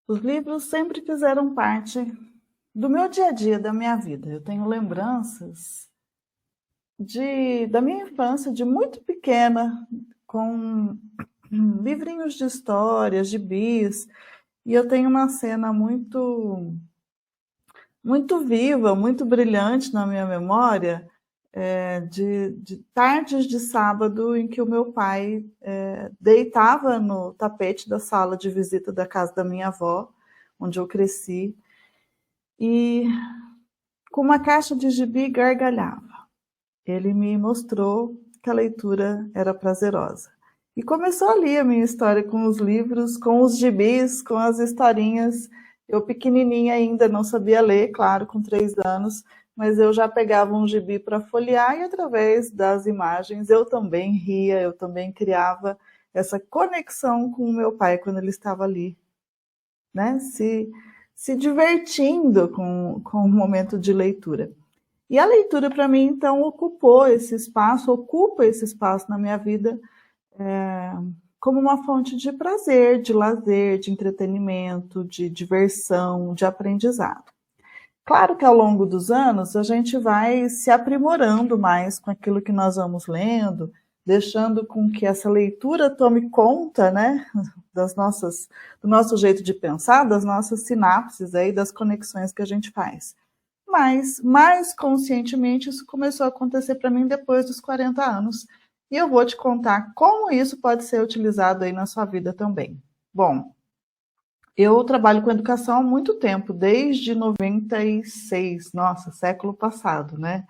Os livros sempre fizeram parte do meu dia a dia, da minha vida. Eu tenho lembranças da minha infância, de muito pequena, com livrinhos de histórias, gibis, e eu tenho uma cena muito viva, muito brilhante na minha memória, de tardes de sábado em que o meu pai deitava no tapete da sala de visita da casa da minha avó, onde eu cresci, e com uma caixa de gibi gargalhava. Ele me mostrou que a leitura era prazerosa. E começou ali a minha história com os livros, com os gibis, com as historinhas. Eu pequenininha ainda não sabia ler, claro, com 3 anos, mas eu já pegava um gibi para folhear e através das imagens eu também ria, eu também criava essa conexão com o meu pai quando ele estava ali, né? Se divertindo com o momento de leitura. E a leitura, para mim, então, ocupa esse espaço na minha vida como uma fonte de prazer, de lazer, de entretenimento, de diversão, de aprendizado. Claro que ao longo dos anos a gente vai se aprimorando mais com aquilo que nós vamos lendo, deixando com que essa leitura tome conta, né, do nosso jeito de pensar, das nossas sinapses aí, das conexões que a gente faz. Mas, mais conscientemente, isso começou a acontecer para mim depois dos 40 anos. E eu vou te contar como isso pode ser utilizado aí na sua vida também. Bom, eu trabalho com educação há muito tempo, desde 96, nossa, século passado, né?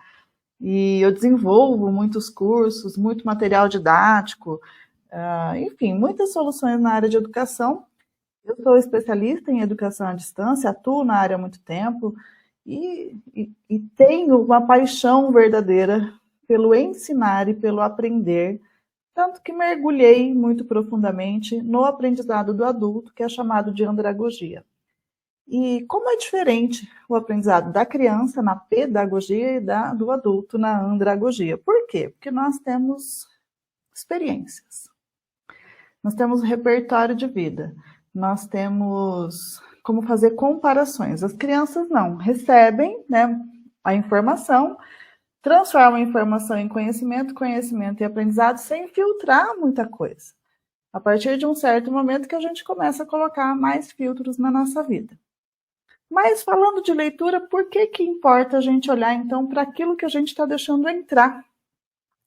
E eu desenvolvo muitos cursos, muito material didático, enfim, muitas soluções na área de educação. Eu sou especialista em educação à distância, atuo na área há muito tempo, e tenho uma paixão verdadeira pelo ensinar e pelo aprender, tanto que mergulhei muito profundamente no aprendizado do adulto, que é chamado de andragogia. E como é diferente o aprendizado da criança na pedagogia e do adulto na andragogia? Por quê? Porque nós temos experiências, nós temos repertório de vida, nós temos como fazer comparações. As crianças não recebem, né, a informação, transformam a informação em conhecimento, conhecimento e aprendizado sem filtrar muita coisa. A partir de um certo momento que a gente começa a colocar mais filtros na nossa vida. Mas falando de leitura, por que importa a gente olhar então para aquilo que a gente está deixando entrar?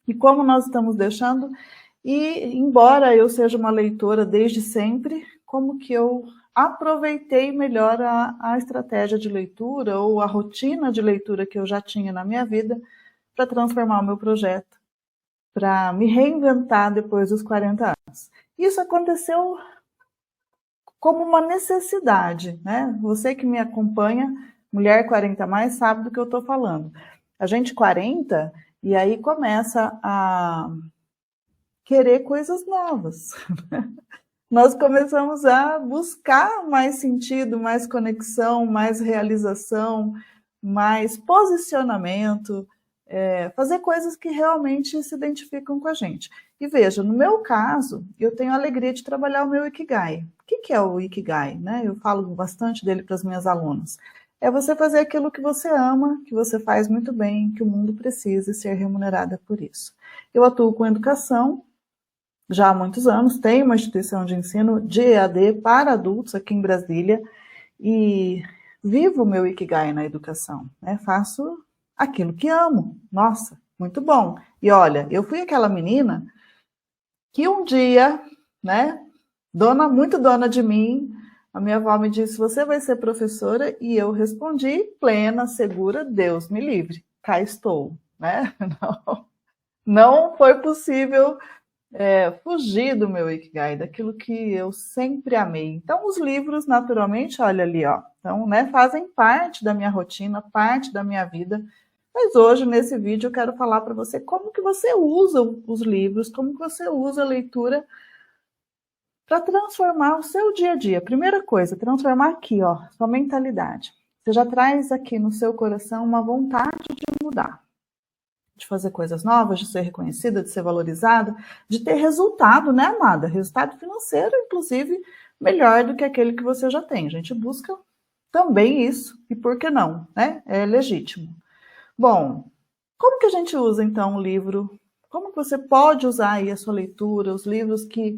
E como nós estamos deixando? E embora eu seja uma leitora desde sempre, como que eu aproveitei melhor a estratégia de leitura ou a rotina de leitura que eu já tinha na minha vida para transformar o meu projeto, para me reinventar depois dos 40 anos. Isso aconteceu como uma necessidade, né? Você que me acompanha, mulher 40 mais, sabe do que eu estou falando. A gente 40 e aí começa a querer coisas novas. Nós começamos a buscar mais sentido, mais conexão, mais realização, mais posicionamento, fazer coisas que realmente se identificam com a gente. E veja, no meu caso, eu tenho a alegria de trabalhar o meu Ikigai. O que é o Ikigai? Né? Eu falo bastante dele para as minhas alunas. É você fazer aquilo que você ama, que você faz muito bem, que o mundo precisa e ser remunerada por isso. Eu atuo com educação já há muitos anos, tenho uma instituição de ensino de EAD para adultos aqui em Brasília e vivo o meu Ikigai na educação, né? Faço aquilo que amo. Nossa, muito bom. E olha, eu fui aquela menina que um dia, né, muito dona de mim, a minha avó me disse, você vai ser professora? E eu respondi, plena, segura, Deus me livre, cá estou, né? Não foi possível fugir do meu Ikigai, daquilo que eu sempre amei. Então, os livros, naturalmente, olha ali, ó, então, né, fazem parte da minha rotina, parte da minha vida. Mas hoje, nesse vídeo, eu quero falar para você como que você usa os livros, como que você usa a leitura para transformar o seu dia a dia. Primeira coisa, transformar aqui, ó, sua mentalidade. Você já traz aqui no seu coração uma vontade de mudar, de fazer coisas novas, de ser reconhecida, de ser valorizada, de ter resultado, né, amada? Resultado financeiro, inclusive, melhor do que aquele que você já tem. A gente busca também isso, e por que não, né? É legítimo. Bom, como que a gente usa, então, o livro? Como que você pode usar aí a sua leitura, os livros que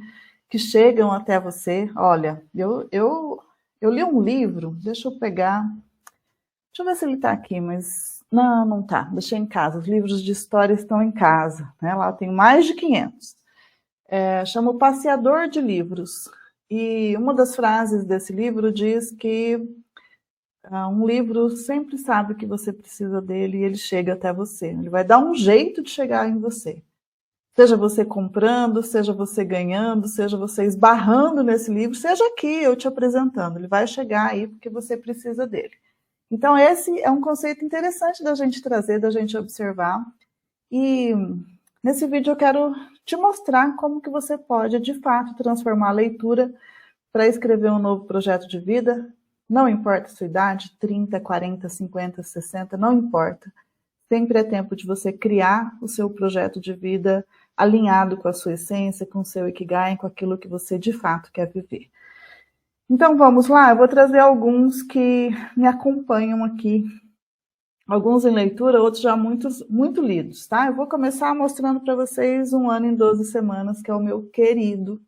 chegam até você? Olha, eu li um livro, deixa eu pegar, deixa eu ver se ele está aqui, mas não está, deixei em casa. Os livros de história estão em casa, né? Lá tem mais de 500. Chama O Passeador de Livros. E uma das frases desse livro diz que um livro sempre sabe que você precisa dele e ele chega até você. Ele vai dar um jeito de chegar em você. Seja você comprando, seja você ganhando, seja você esbarrando nesse livro, seja aqui eu te apresentando. Ele vai chegar aí porque você precisa dele. Então esse é um conceito interessante da gente trazer, da gente observar. E nesse vídeo eu quero te mostrar como que você pode, de fato, transformar a leitura para escrever um novo projeto de vida. Não importa a sua idade, 30, 40, 50, 60, não importa. Sempre é tempo de você criar o seu projeto de vida alinhado com a sua essência, com o seu Ikigai, com aquilo que você de fato quer viver. Então vamos lá, eu vou trazer alguns que me acompanham aqui. Alguns em leitura, outros já muito lidos, tá? Eu vou começar mostrando para vocês Um Ano em 12 Semanas, que é o meu querido.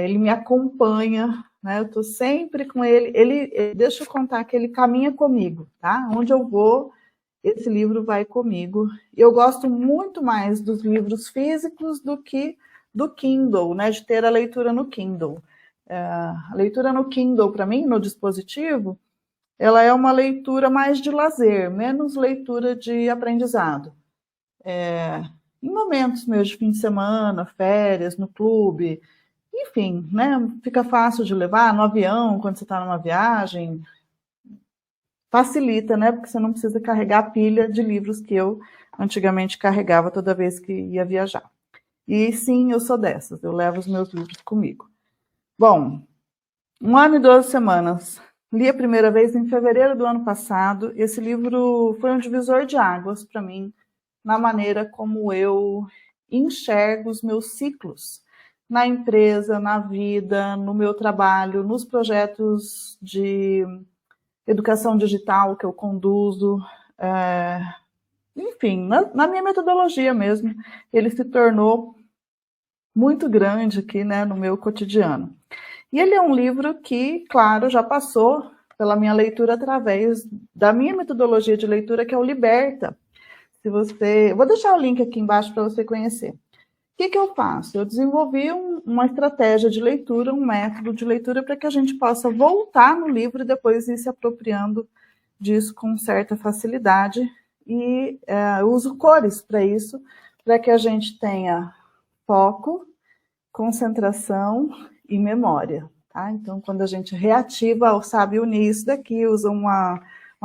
Ele me acompanha, né? Eu estou sempre com ele. Deixa eu contar que ele caminha comigo, tá? Onde eu vou, esse livro vai comigo. Eu gosto muito mais dos livros físicos do que do Kindle, né? De ter a leitura no Kindle. A leitura no Kindle, para mim, no dispositivo, ela é uma leitura mais de lazer, menos leitura de aprendizado. Em momentos meus de fim de semana, férias, no clube, enfim, né? Fica fácil de levar no avião, quando você está numa viagem. Facilita, né? Porque você não precisa carregar a pilha de livros que eu antigamente carregava toda vez que ia viajar. E sim, eu sou dessas, eu levo os meus livros comigo. Bom, 1 ano e 12 semanas. Li a primeira vez em fevereiro do ano passado. Esse livro foi um divisor de águas para mim, na maneira como eu enxergo os meus ciclos. Na empresa, na vida, no meu trabalho, nos projetos de educação digital que eu conduzo, enfim, na minha metodologia mesmo, ele se tornou muito grande aqui, né, no meu cotidiano. E ele é um livro que, claro, já passou pela minha leitura através da minha metodologia de leitura, que é o Liberta. Vou deixar o link aqui embaixo para você conhecer. O que eu faço? Eu desenvolvi uma estratégia de leitura, um método de leitura para que a gente possa voltar no livro e depois ir se apropriando disso com certa facilidade. E eu uso cores para isso, para que a gente tenha foco, concentração e memória. Tá? Então, quando a gente reativa, sabe unir isso daqui, usa uma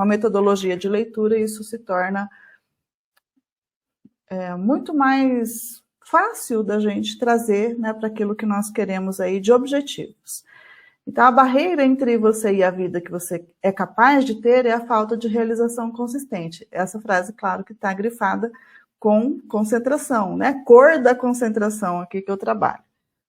metodologia de leitura, isso se torna muito mais fácil da gente trazer, né, para aquilo que nós queremos aí de objetivos. Então, a barreira entre você e a vida que você é capaz de ter é a falta de realização consistente. Essa frase, claro, que está grifada com concentração, né? Cor da concentração aqui que eu trabalho.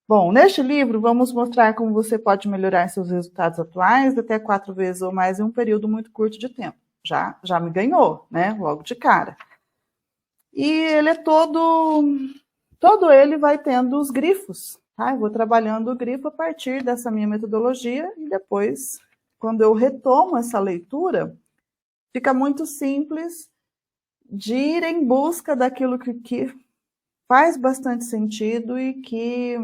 Bom, neste livro, vamos mostrar como você pode melhorar seus resultados atuais até 4 vezes ou mais em um período muito curto de tempo. Já me ganhou, né? Logo de cara. E ele é todo ele vai tendo os grifos, tá? Eu vou trabalhando o grifo a partir dessa minha metodologia e depois, quando eu retomo essa leitura, fica muito simples de ir em busca daquilo que faz bastante sentido e que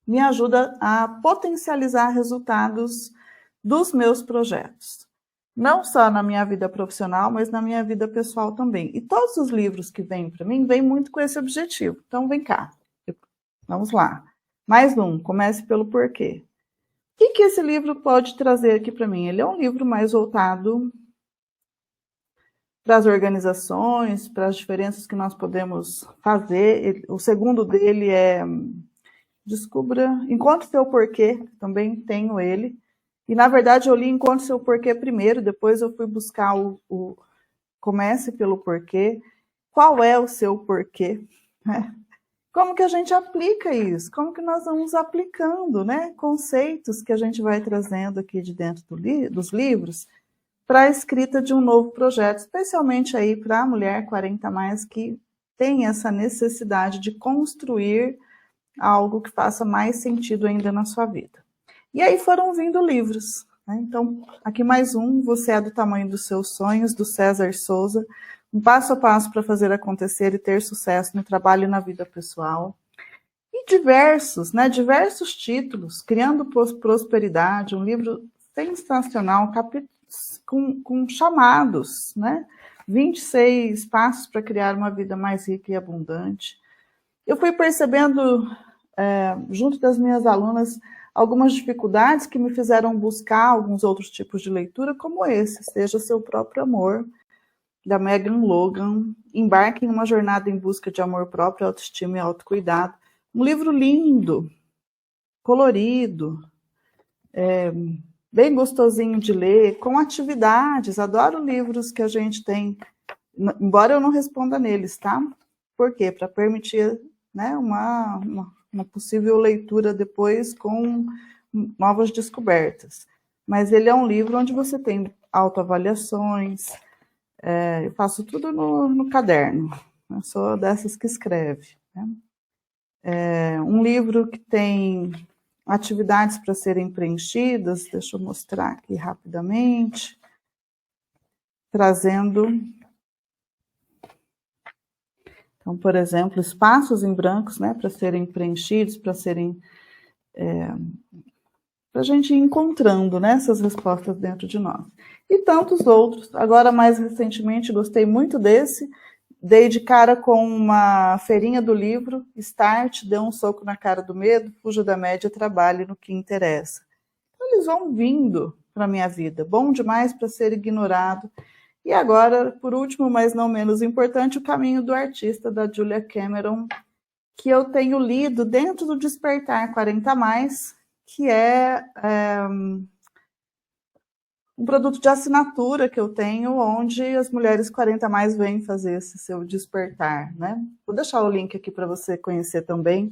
me ajuda a potencializar resultados dos meus projetos. Não só na minha vida profissional, mas na minha vida pessoal também. E todos os livros que vêm para mim, vêm muito com esse objetivo. Então, vem cá. Vamos lá. Mais um. Comece pelo porquê. O que esse livro pode trazer aqui para mim? Ele é um livro mais voltado para as organizações, para as diferenças que nós podemos fazer. O segundo dele é Encontre Seu Porquê. Também tenho ele. E, na verdade, eu li Encontre Seu Porquê primeiro, depois eu fui buscar Comece pelo Porquê. Qual é o seu porquê? como que a gente aplica isso? Como que nós vamos aplicando, né? Conceitos que a gente vai trazendo aqui de dentro dos livros para a escrita de um novo projeto, especialmente aí para a mulher 40+, que tem essa necessidade de construir algo que faça mais sentido ainda na sua vida. E aí foram vindo livros, né? Então, aqui mais um, Você é do Tamanho dos Seus Sonhos, do César Souza, um passo a passo para fazer acontecer e ter sucesso no trabalho e na vida pessoal. E diversos, né, diversos títulos, Criando Prosperidade, um livro sensacional, capítulos com chamados, né? 26 passos para criar uma vida mais rica e abundante. Eu fui percebendo, junto das minhas alunas, algumas dificuldades que me fizeram buscar alguns outros tipos de leitura, como esse, Seja Seu Próprio Amor, da Megan Logan, Embarque em uma Jornada em Busca de Amor Próprio, Autoestima e Autocuidado. Um livro lindo, colorido, bem gostosinho de ler, com atividades. Adoro livros que a gente tem, embora eu não responda neles, tá? Por quê? Para permitir, né, uma possível leitura depois com novas descobertas. Mas ele é um livro onde você tem autoavaliações, eu faço tudo no caderno, eu sou dessas que escreve, né? Um livro que tem atividades para serem preenchidas, deixa eu mostrar aqui rapidamente, trazendo, então, por exemplo, espaços em brancos, né, para serem preenchidos, para serem, para a gente ir encontrando, né, essas respostas dentro de nós. E tantos outros. Agora, mais recentemente, gostei muito desse, dei de cara com uma feirinha do livro, Start, Dê um Soco na Cara do Medo, Fuja da Média, Trabalhe no que Interessa. Então, eles vão vindo para a minha vida, bom demais para ser ignorado. E agora, por último, mas não menos importante, O Caminho do Artista, da Julia Cameron, que eu tenho lido dentro do Despertar 40+, que é um produto de assinatura que eu tenho, onde as mulheres 40+ vêm fazer esse seu despertar, né? Vou deixar o link aqui para você conhecer também.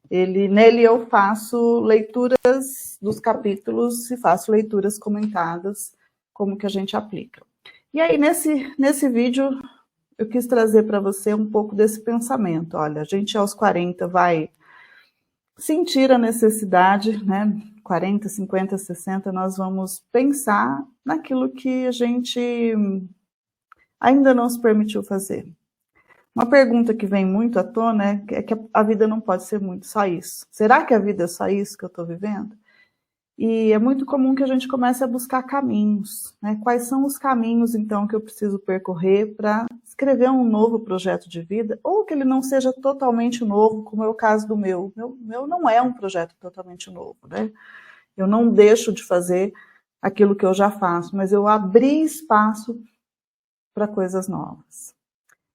Nele eu faço leituras dos capítulos e faço leituras comentadas, como que a gente aplica. E aí, nesse vídeo, eu quis trazer para você um pouco desse pensamento. Olha, a gente aos 40 vai sentir a necessidade, né? 40, 50, 60, nós vamos pensar naquilo que a gente ainda não se permitiu fazer. Uma pergunta que vem muito à tona é que a vida não pode ser muito só isso. Será que a vida é só isso que eu estou vivendo? E é muito comum que a gente comece a buscar caminhos, né? Quais são os caminhos, então, que eu preciso percorrer para escrever um novo projeto de vida, ou que ele não seja totalmente novo, como é o caso do meu. O meu não é um projeto totalmente novo, né? Eu não deixo de fazer aquilo que eu já faço, mas eu abri espaço para coisas novas.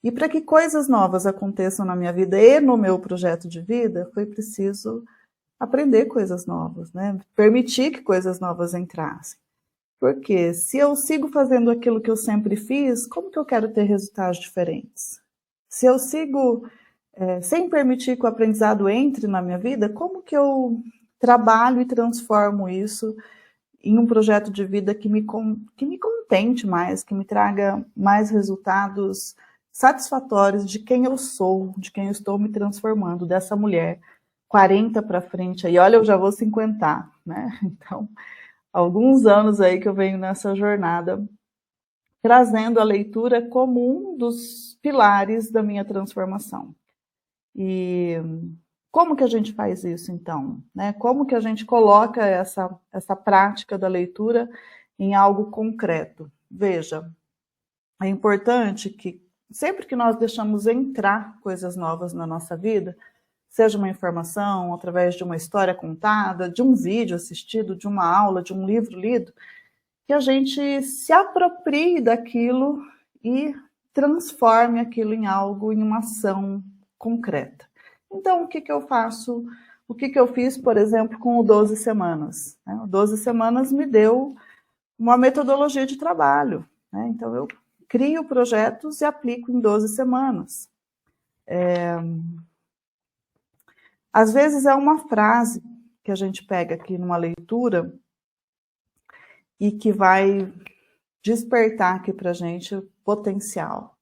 E para que coisas novas aconteçam na minha vida e no meu projeto de vida, foi preciso aprender coisas novas, né? Permitir que coisas novas entrassem. Porque se eu sigo fazendo aquilo que eu sempre fiz, como que eu quero ter resultados diferentes? Se eu sigo sem permitir que o aprendizado entre na minha vida, como que eu trabalho e transformo isso em um projeto de vida que me contente mais, que me traga mais resultados satisfatórios de quem eu sou, de quem eu estou me transformando, dessa mulher 40 para frente, aí olha, eu já vou 50, né? Então, alguns anos aí que eu venho nessa jornada, trazendo a leitura como um dos pilares da minha transformação. E como que a gente faz isso, então? Né? Como que a gente coloca essa prática da leitura em algo concreto? Veja, é importante que sempre que nós deixamos entrar coisas novas na nossa vida, seja uma informação, através de uma história contada, de um vídeo assistido, de uma aula, de um livro lido, que a gente se aproprie daquilo e transforme aquilo em algo, em uma ação concreta. Então, o que eu faço? O que eu fiz, por exemplo, com o 12 Semanas? O 12 Semanas me deu uma metodologia de trabalho, né? Então, eu crio projetos e aplico em 12 semanas. Às vezes é uma frase que a gente pega aqui numa leitura e que vai despertar aqui para a gente o potencial.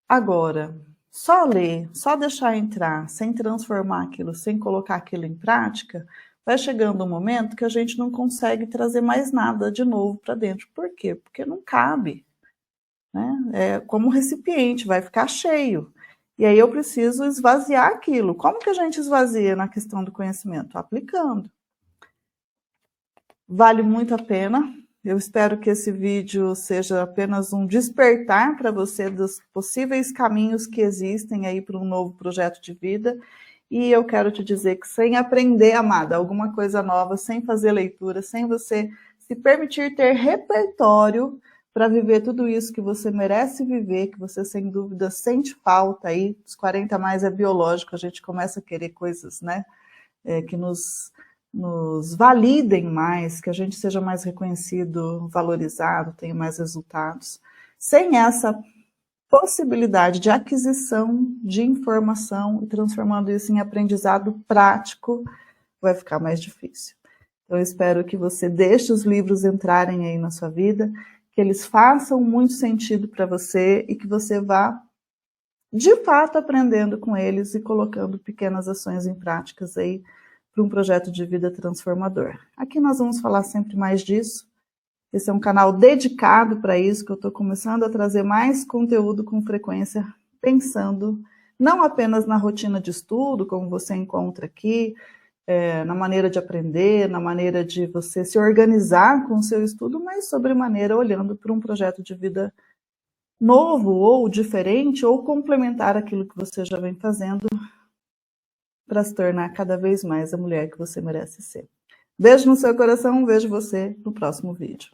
Agora, só ler, só deixar entrar, sem transformar aquilo, sem colocar aquilo em prática, vai chegando um momento que a gente não consegue trazer mais nada de novo para dentro. Por quê? Porque não cabe. Né? É como um recipiente, vai ficar cheio. E aí eu preciso esvaziar aquilo. Como que a gente esvazia na questão do conhecimento? Aplicando. Vale muito a pena. Eu espero que esse vídeo seja apenas um despertar para você dos possíveis caminhos que existem aí para um novo projeto de vida. E eu quero te dizer que sem aprender, amada, alguma coisa nova, sem fazer leitura, sem você se permitir ter repertório para viver tudo isso que você merece viver, que você sem dúvida sente falta aí, os 40 mais é biológico, a gente começa a querer coisas, né, que nos validem mais, que a gente seja mais reconhecido, valorizado, tenha mais resultados. Sem essa possibilidade de aquisição de informação e transformando isso em aprendizado prático, vai ficar mais difícil. Então, eu espero que você deixe os livros entrarem aí na sua vida, que eles façam muito sentido para você e que você vá, de fato, aprendendo com eles e colocando pequenas ações em práticas aí para um projeto de vida transformador. Aqui nós vamos falar sempre mais disso. Esse é um canal dedicado para isso, que eu estou começando a trazer mais conteúdo com frequência, pensando não apenas na rotina de estudo, como você encontra aqui, na maneira de aprender, na maneira de você se organizar com o seu estudo, mas sobremaneira olhando para um projeto de vida novo, ou diferente, ou complementar aquilo que você já vem fazendo para se tornar cada vez mais a mulher que você merece ser. Beijo no seu coração, vejo você no próximo vídeo.